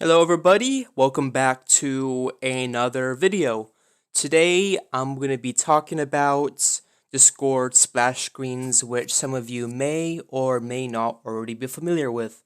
Hello everybody, welcome back to another video. Today I'm going to be talking about Discord splash screens, which some of you may or may not already be familiar with.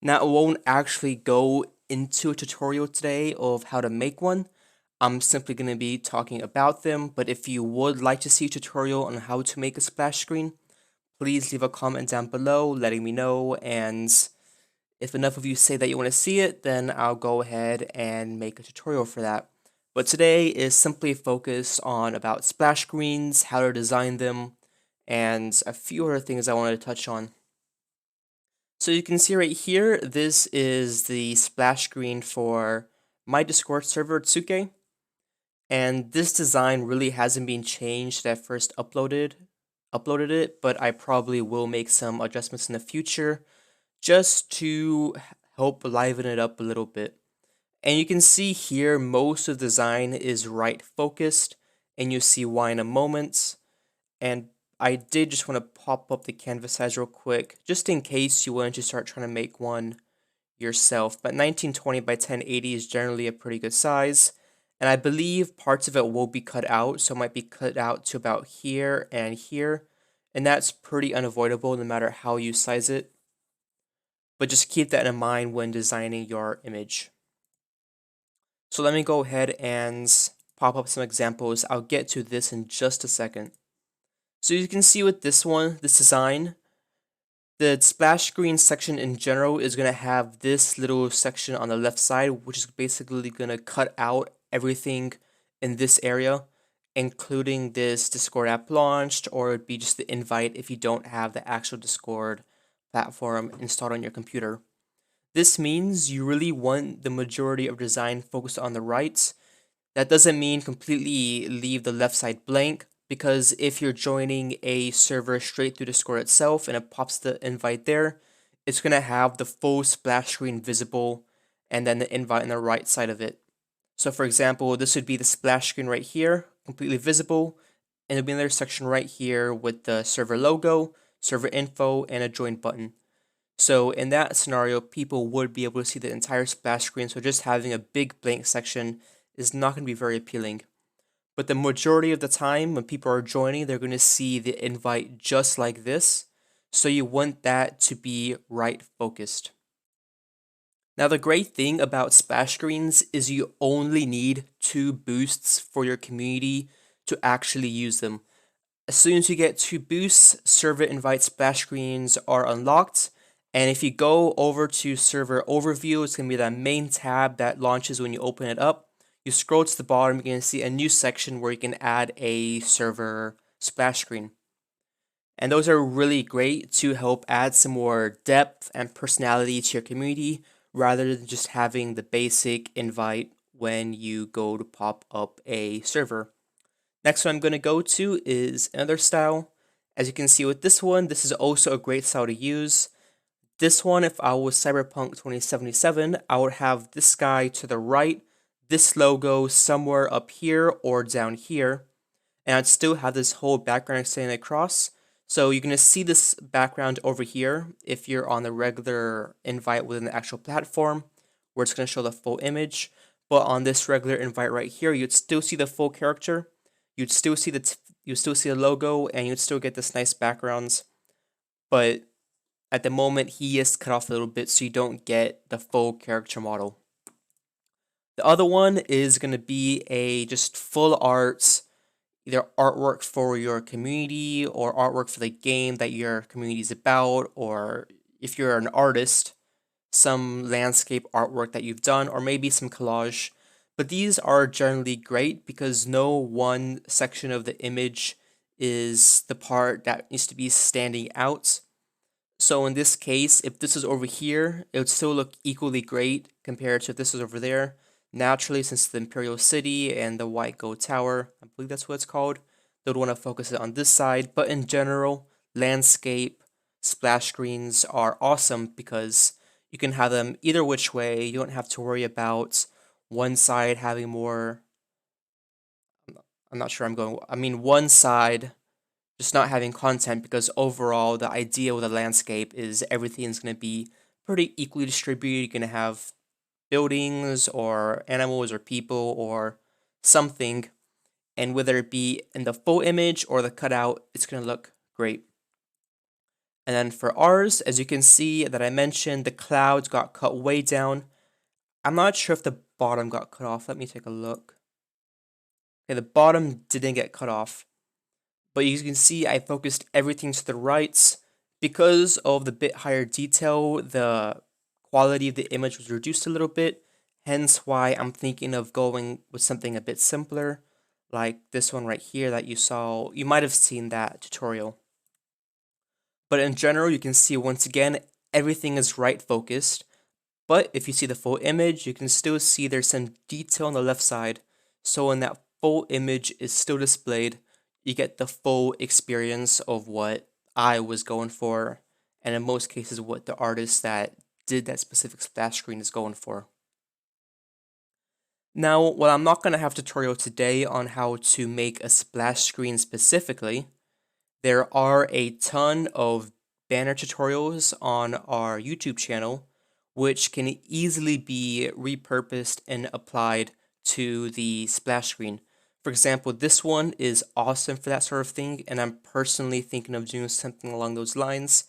Now I won't actually go into a tutorial today of how to make one. I'm simply going to be talking about them, but if you would like to see a tutorial on how to make a splash screen, please leave a comment down below letting me know, and if enough of you say that you want to see it, then I'll go ahead and make a tutorial for that. But today is simply focused on about splash screens, how to design them, and a few other things I wanted to touch on. So you can see right here, this is the splash screen for my Discord server, Tsuke. And this design really hasn't been changed that I first uploaded it, but I probably will make some adjustments in the future just to help liven it up a little bit. And you can see here most of the design is right focused, and you see why in a moment. And I did just want to pop up the canvas size real quick, just in case you wanted to start trying to make one yourself. But 1920 by 1080 is generally a pretty good size. And I believe parts of it will be cut out, so it might be cut out to about here and here. And that's pretty unavoidable no matter how you size it. But just keep that in mind when designing your image. So let me go ahead and pop up some examples. I'll get to this in just a second. So you can see with this one, this design, the splash screen section in general is going to have this little section on the left side, which is basically going to cut out everything in this area, including this Discord app launched, or it'd be just the invite if you don't have the actual Discord platform installed on your computer. This means you really want the majority of design focused on the right. That doesn't mean completely leave the left side blank, because if you're joining a server straight through Discord itself and it pops the invite there, it's going to have the full splash screen visible and then the invite on the right side of it. So for example, this would be the splash screen right here, completely visible, and there'll be another section right here with the server logo, server info, and a join button. So in that scenario, people would be able to see the entire splash screen, so just having a big blank section is not going to be very appealing. But the majority of the time when people are joining, they're going to see the invite just like this, so you want that to be right focused. Now the great thing about splash screens is you only need 2 boosts for your community to actually use them. As soon as you get 2 boosts, server invite splash screens are unlocked. And if you go over to server overview, it's going to be that main tab that launches when you open it up. You scroll to the bottom, you're going to see a new section where you can add a server splash screen. And those are really great to help add some more depth and personality to your community rather than just having the basic invite when you go to pop up a server. Next one I'm going to go to is another style. As you can see with this one, this is also a great style to use. This one, if I was Cyberpunk 2077, I would have this guy to the right, this logo somewhere up here or down here, and I'd still have this whole background extending across. So you're going to see this background over here if you're on the regular invite within the actual platform, where it's going to show the full image. But on this regular invite right here, you'd still see the full character. You'd still see the logo, and you'd still get this nice backgrounds. But at the moment, he is cut off a little bit, so you don't get the full character model. The other one is going to be a just full art, either artwork for your community or artwork for the game that your community is about, or if you're an artist, some landscape artwork that you've done, or maybe some collage. But these are generally great because no one section of the image is the part that needs to be standing out. So in this case, if this is over here, it would still look equally great compared to if this was over there. Naturally, since the Imperial City and the White Gold Tower, I believe that's what it's called, they would want to focus it on this side. But in general, landscape splash screens are awesome because you can have them either which way. You don't have to worry about one side having more. I'm not sure I'm going. I mean, one side just not having content, because overall the idea with a landscape is everything's going to be pretty equally distributed. You're going to have buildings or animals or people or something, and whether it be in the full image or the cutout, it's going to look great. And then for ours, as you can see that I mentioned, the clouds got cut way down. I'm not sure if the bottom got cut off. Let me take a look. Okay, the bottom didn't get cut off, but you can see I focused everything to the right. Because of the bit higher detail, the quality of the image was reduced a little bit, hence why I'm thinking of going with something a bit simpler, like this one right here that you saw. You might have seen that tutorial. But in general, you can see once again, everything is right focused. But if you see the full image, you can still see there's some detail on the left side. So when that full image is still displayed, you get the full experience of what I was going for, and in most cases, what the artist that did that specific splash screen is going for. Now, while I'm not going to have a tutorial today on how to make a splash screen specifically, there are a ton of banner tutorials on our YouTube channel, which can easily be repurposed and applied to the splash screen. For example, this one is awesome for that sort of thing, and I'm personally thinking of doing something along those lines.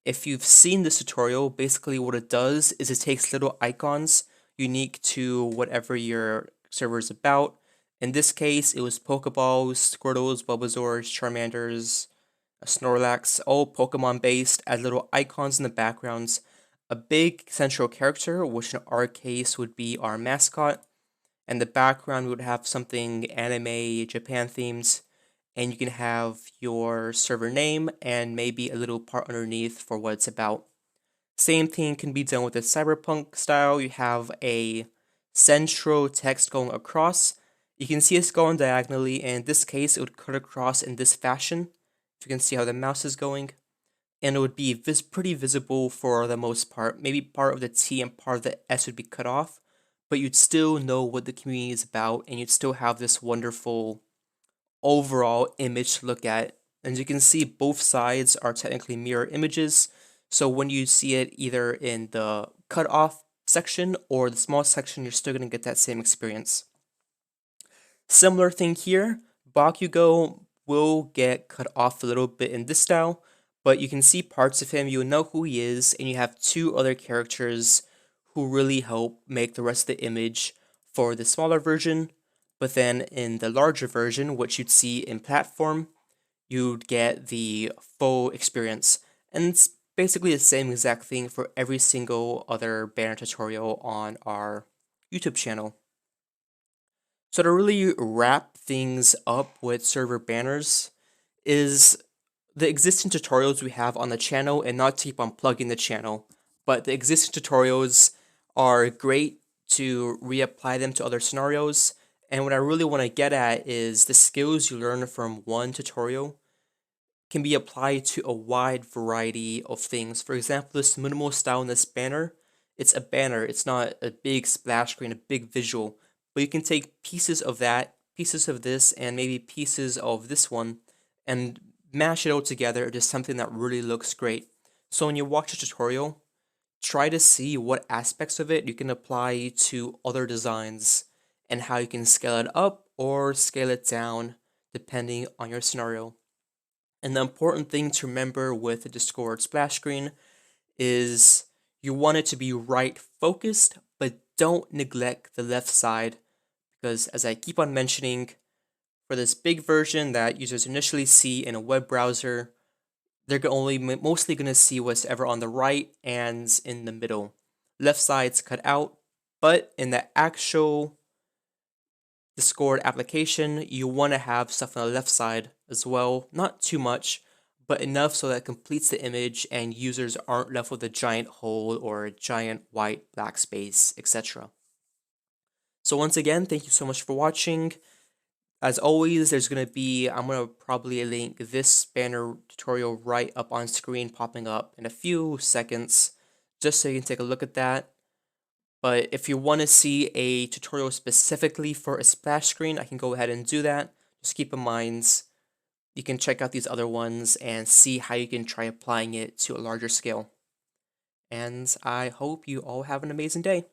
If you've seen this tutorial, basically what it does is it takes little icons unique to whatever your server is about. In this case, it was Pokeballs, Squirtles, Bulbasaurs, Charmanders, a Snorlax, all Pokemon based, as little icons in the backgrounds, a big central character, which in our case would be our mascot, and the background would have something anime, Japan themed, and you can have your server name and maybe a little part underneath for what it's about. Same thing can be done with the cyberpunk style. You have a central text going across. You can see it's going diagonally, and in this case, it would cut across in this fashion. If you can see how the mouse is going, and it would be pretty visible for the most part. Maybe part of the T and part of the S would be cut off, but you'd still know what the community is about, and you'd still have this wonderful overall image to look at. And you can see both sides are technically mirror images, so when you see it either in the cut off section or the small section, you're still going to get that same experience. Similar thing here, Bakugo will get cut off a little bit in this style, but you can see parts of him, you know who he is, and you have two other characters who really help make the rest of the image for the smaller version. But then in the larger version, which you'd see in platform, you'd get the full experience. And it's basically the same exact thing for every single other banner tutorial on our YouTube channel. So to really wrap things up with server banners is the existing tutorials we have on the channel, and not to keep on plugging the channel, but the existing tutorials are great to reapply them to other scenarios. And what I really want to get at is the skills you learn from one tutorial can be applied to a wide variety of things. For example, this minimal style in this banner, it's a banner, it's not a big splash screen, a big visual, but you can take pieces of that, pieces of this, and maybe pieces of this one, and mash it all together into something that really looks great. So when you watch a tutorial, try to see what aspects of it you can apply to other designs and how you can scale it up or scale it down depending on your scenario. And the important thing to remember with the Discord splash screen is you want it to be right focused, but don't neglect the left side, because as I keep on mentioning, for this big version that users initially see in a web browser, they're only mostly going to see what's ever on the right and in the middle. Left side's cut out, but in the actual Discord application, you want to have stuff on the left side as well. Not too much, but enough so that it completes the image and users aren't left with a giant hole or a giant white black space, etc. So once again, thank you so much for watching. As always, I'm going to probably link this banner tutorial right up on screen, popping up in a few seconds, just so you can take a look at that. But if you want to see a tutorial specifically for a splash screen, I can go ahead and do that. Just keep in mind, you can check out these other ones and see how you can try applying it to a larger scale. And I hope you all have an amazing day.